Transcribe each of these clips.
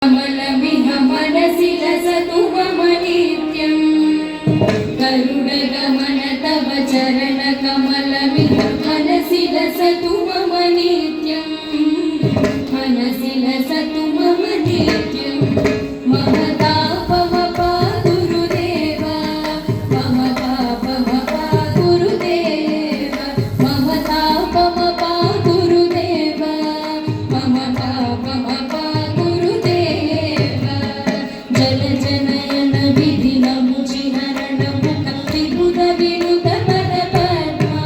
कमलमिह मनसि लसतु मम नित्यम् गरुडगमन तव चरणकमलमिह मनसि लसतु मम नित्यम् मनसि लसतु मम नित्यम् मम तापमपा गुरुदेव मम तापमपा गुरुदेव मम तापमपा गुरुदेव मम तापमपा गुरुदेव जल जनयन विधिन मुचिहरण मुख विबुध विनुत पद पद्मा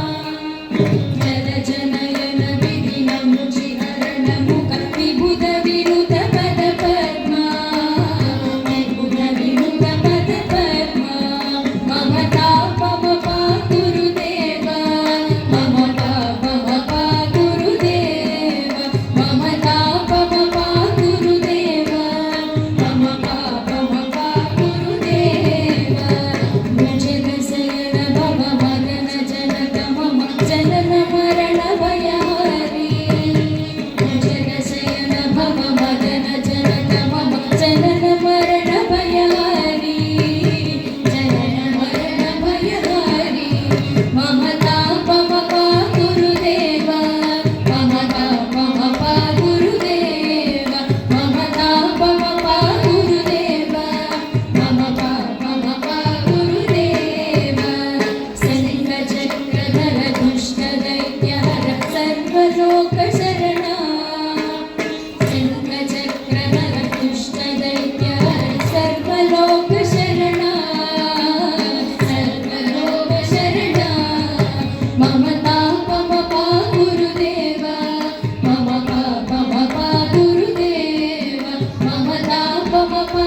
जल जनयन विधिन मुचिहरण मुख विबुध विनुत पद पद्मा विबुध विनुत पद पद्मा मम तापमपा गुरुदेव मम तापमपा गुरुदेव मम तापमपा गुरुदेव मम पापमपा गुरुदेव मुझे दशयन भव मदन जनक मम जनन मरण भयहरि मुझे दशयन भव मदन जनक मम जनन मरण भयहरि जनन मरण भयहरि मम तापमपा गुरुदेव मम तापमपा गुरुदेव मम तापमपा गुरुदेव मम पापमपा गुरुदेव शङ्खचक्रधर दुष्टदैत्यहर सर्वलोकशरणा शङ्खचक्रधर दुष्टदैत्यहर सर्वलोकशरणा सर्वलोकशरणा मम तापमपा गुरुदेव मम पापमपा गुरुदेव मम तापमपा